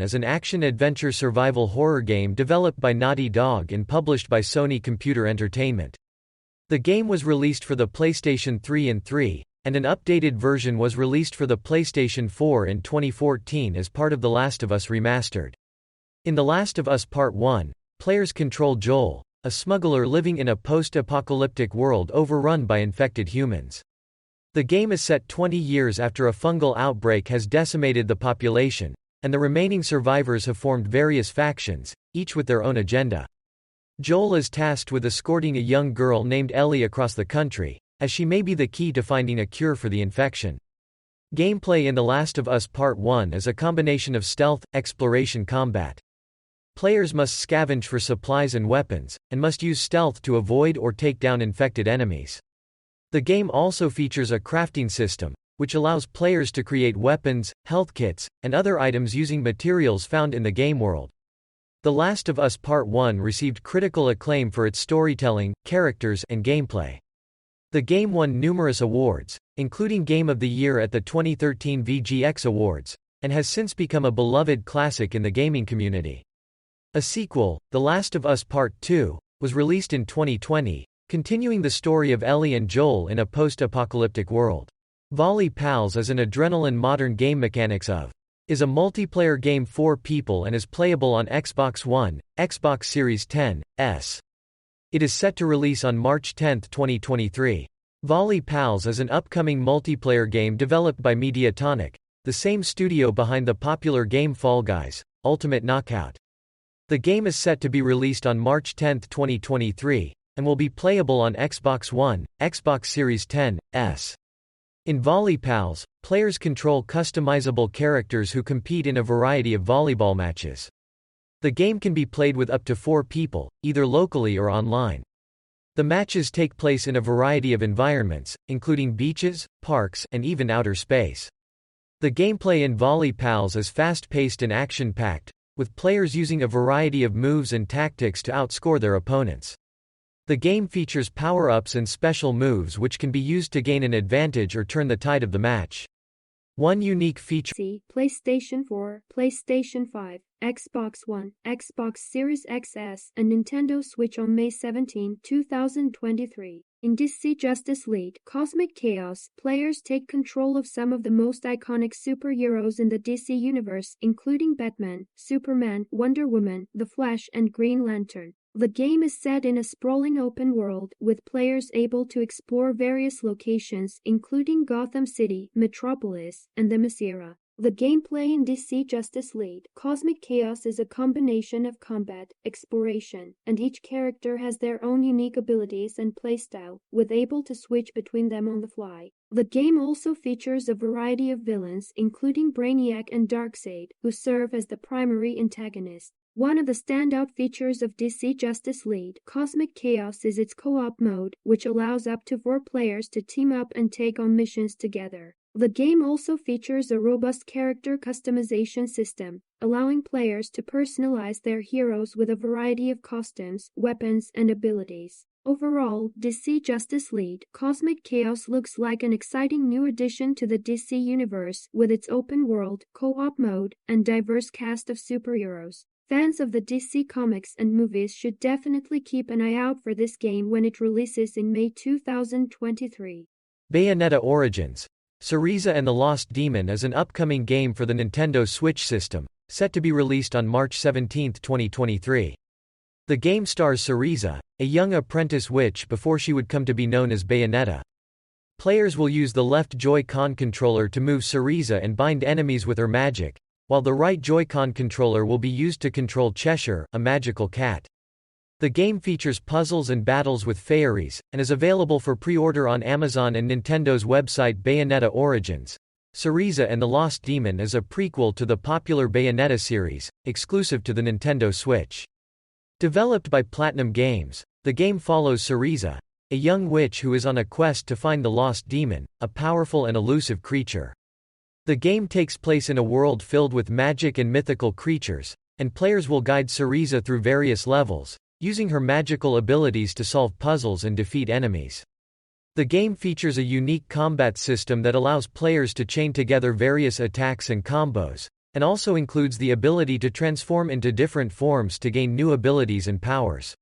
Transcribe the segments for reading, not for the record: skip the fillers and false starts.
is an action-adventure survival horror game developed by Naughty Dog and published by Sony Computer Entertainment. The game was released for the PlayStation 3 and 3, and an updated version was released for the PlayStation 4 in 2014 as part of The Last of Us Remastered. In The Last of Us Part 1, players control Joel, a smuggler living in a post-apocalyptic world overrun by infected humans. The game is set 20 years after a fungal outbreak has decimated the population, and the remaining survivors have formed various factions, each with their own agenda. Joel is tasked with escorting a young girl named Ellie across the country, as she may be the key to finding a cure for the infection. Gameplay in The Last of Us Part 1 is a combination of stealth, exploration combat. Players must scavenge for supplies and weapons, and must use stealth to avoid or take down infected enemies. The game also features a crafting system, which allows players to create weapons, health kits, and other items using materials found in the game world. The Last of Us Part 1 received critical acclaim for its storytelling, characters, and gameplay. The game won numerous awards, including Game of the Year at the 2013 VGX Awards, and has since become a beloved classic in the gaming community. A sequel, The Last of Us Part 2, was released in 2020, continuing the story of Ellie and Joel in a post-apocalyptic world. Volley Pals is an adrenaline modern game mechanics of is a multiplayer game for people and is playable on Xbox One, Xbox Series X. It is set to release on March 10, 2023. Volley Pals is an upcoming multiplayer game developed by Mediatonic, the same studio behind the popular game Fall Guys, Ultimate Knockout. The game is set to be released on March 10, 2023, and will be playable on Xbox One, Xbox Series X. In Volley Pals, players control customizable characters who compete in a variety of volleyball matches. The game can be played with up to 4 people, either locally or online. The matches take place in a variety of environments, including beaches, parks, and even outer space. The gameplay in Volley Pals is fast-paced and action-packed, with players using a variety of moves and tactics to outscore their opponents. The game features power-ups and special moves which can be used to gain an advantage or turn the tide of the match. One unique feature: PlayStation 4, PlayStation 5, Xbox One, Xbox Series XS, and Nintendo Switch on May 17, 2023. In DC Justice League Cosmic Chaos, players take control of some of the most iconic superheroes in the DC universe, including Batman, Superman, Wonder Woman, The Flash, and Green Lantern. The game is set in a sprawling open world, with players able to explore various locations, including Gotham City, Metropolis, and the Masera. The gameplay in DC Justice League Cosmic Chaos is a combination of combat, exploration, and each character has their own unique abilities and playstyle, with able to switch between them on the fly. The game also features a variety of villains, including Brainiac and Darkseid, who serve as the primary antagonists. One of the standout features of DC Justice League Cosmic Chaos is its co-op mode, which allows up to 4 players to team up and take on missions together. The game also features a robust character customization system, allowing players to personalize their heroes with a variety of costumes, weapons, and abilities. Overall, DC Justice League Cosmic Chaos looks like an exciting new addition to the DC universe, with its open world, co-op mode, and diverse cast of superheroes. Fans of the DC comics and movies should definitely keep an eye out for this game when it releases in May 2023. Bayonetta Origins. Syriza and the Lost Demon is an upcoming game for the Nintendo Switch system, set to be released on March 17, 2023. The game stars Syriza, a young apprentice witch before she would come to be known as Bayonetta. Players will use the left Joy-Con controller to move Syriza and bind enemies with her magic, while the right Joy-Con controller will be used to control Cheshire, a magical cat. The game features puzzles and battles with fairies, and is available for pre-order on Amazon and Nintendo's website. Bayonetta Origins. Syriza and the Lost Demon is a prequel to the popular Bayonetta series, exclusive to the Nintendo Switch. Developed by Platinum Games, the game follows Syriza, a young witch who is on a quest to find the Lost Demon, a powerful and elusive creature. The game takes place in a world filled with magic and mythical creatures, and players will guide Syriza through various levels, using her magical abilities to solve puzzles and defeat enemies. The game features a unique combat system that allows players to chain together various attacks and combos, and also includes the ability to transform into different forms to gain new abilities and powers.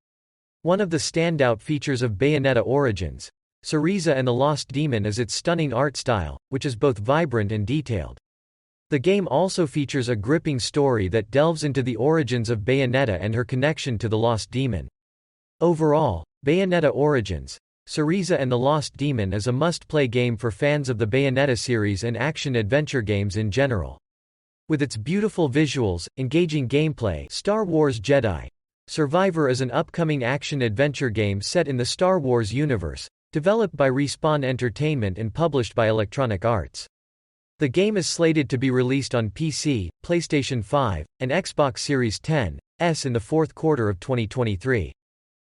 One of the standout features of Bayonetta Origins, Syriza and the Lost Demon, is its stunning art style, which is both vibrant and detailed. The game also features a gripping story that delves into the origins of Bayonetta and her connection to the Lost Demon. Overall, Bayonetta Origins, Syriza and the Lost Demon is a must-play game for fans of the Bayonetta series and action-adventure games in general. With its beautiful visuals, engaging gameplay, Star Wars Jedi Survivor is an upcoming action-adventure game set in the Star Wars universe, developed by Respawn Entertainment and published by Electronic Arts. The game is slated to be released on PC, PlayStation 5, and Xbox Series X in the fourth quarter of 2023.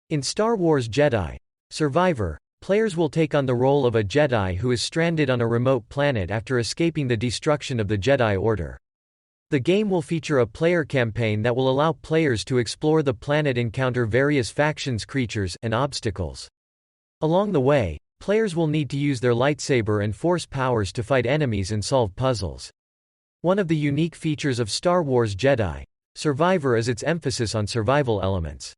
In Star Wars Jedi Survivor, players will take on the role of a Jedi who is stranded on a remote planet after escaping the destruction of the Jedi Order. The game will feature a player campaign that will allow players to explore the planet, encounter various factions, creatures, and obstacles. Along the way, players will need to use their lightsaber and force powers to fight enemies and solve puzzles. One of the unique features of Star Wars Jedi Survivor is its emphasis on survival elements.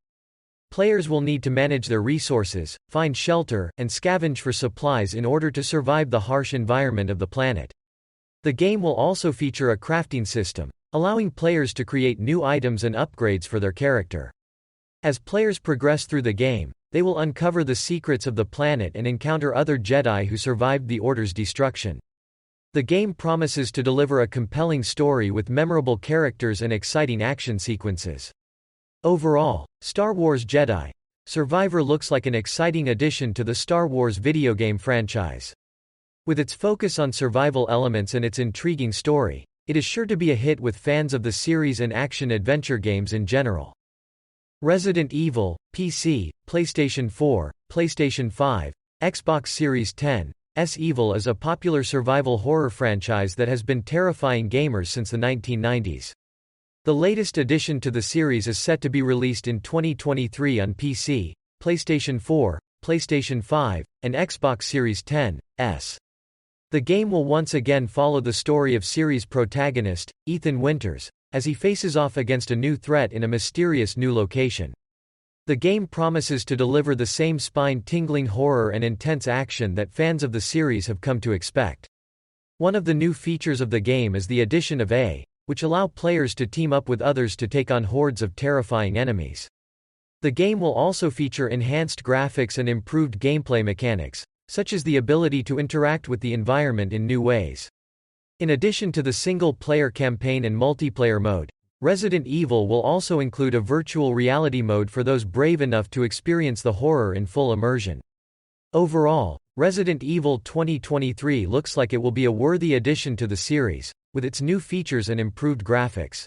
Players will need to manage their resources, find shelter, and scavenge for supplies in order to survive the harsh environment of the planet. The game will also feature a crafting system, allowing players to create new items and upgrades for their character. As players progress through the game, they will uncover the secrets of the planet and encounter other Jedi who survived the Order's destruction. The game promises to deliver a compelling story with memorable characters and exciting action sequences. Overall, Star Wars Jedi Survivor looks like an exciting addition to the Star Wars video game franchise. With its focus on survival elements and its intriguing story, it is sure to be a hit with fans of the series and action-adventure games in general. Resident Evil, PC, PlayStation 4, PlayStation 5, Xbox Series X. Evil is a popular survival horror franchise that has been terrifying gamers since the 1990s. The latest addition to the series is set to be released in 2023 on PC, PlayStation 4, PlayStation 5, and Xbox Series X. The game will once again follow the story of series protagonist, Ethan Winters, as he faces off against a new threat in a mysterious new location. The game promises to deliver the same spine-tingling horror and intense action that fans of the series have come to expect. One of the new features of the game is the addition of which allow players to team up with others to take on hordes of terrifying enemies. The game will also feature enhanced graphics and improved gameplay mechanics, such as the ability to interact with the environment in new ways. In addition to the single-player campaign and multiplayer mode, Resident Evil will also include a virtual reality mode for those brave enough to experience the horror in full immersion. Overall, Resident Evil 2023 looks like it will be a worthy addition to the series, with its new features and improved graphics.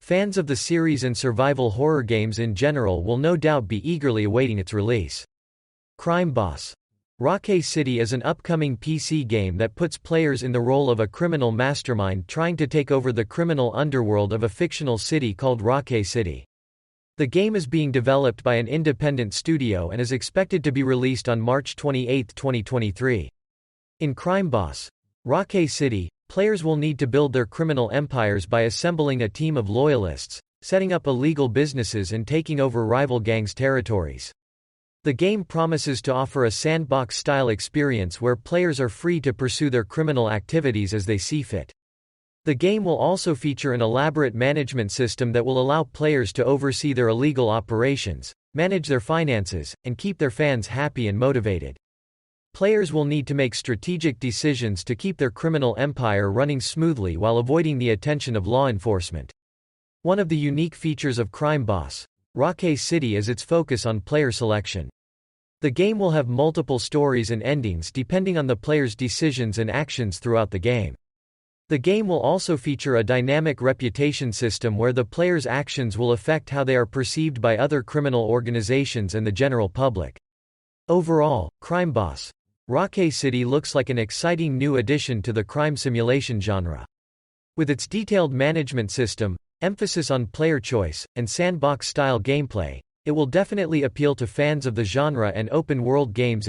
Fans of the series and survival horror games in general will no doubt be eagerly awaiting its release. Crime Boss Rocket City is an upcoming PC game that puts players in the role of a criminal mastermind trying to take over the criminal underworld of a fictional city called Rocket City. The game is being developed by an independent studio and is expected to be released on March 28, 2023. In Crime Boss Rocket City, players will need to build their criminal empires by assembling a team of loyalists, setting up illegal businesses and taking over rival gangs' territories. The game promises to offer a sandbox-style experience where players are free to pursue their criminal activities as they see fit. The game will also feature an elaborate management system that will allow players to oversee their illegal operations, manage their finances, and keep their fans happy and motivated. Players will need to make strategic decisions to keep their criminal empire running smoothly while avoiding the attention of law enforcement. One of the unique features of Crime Boss Rocket City is its focus on player selection. The game will have multiple stories and endings depending on the player's decisions and actions throughout the game. The game will also feature a dynamic reputation system where the player's actions will affect how they are perceived by other criminal organizations and the general public. Overall, Crime Boss Rocket City looks like an exciting new addition to the crime simulation genre. With its detailed management system, emphasis on player choice, and sandbox-style gameplay, it will definitely appeal to fans of the genre and open-world games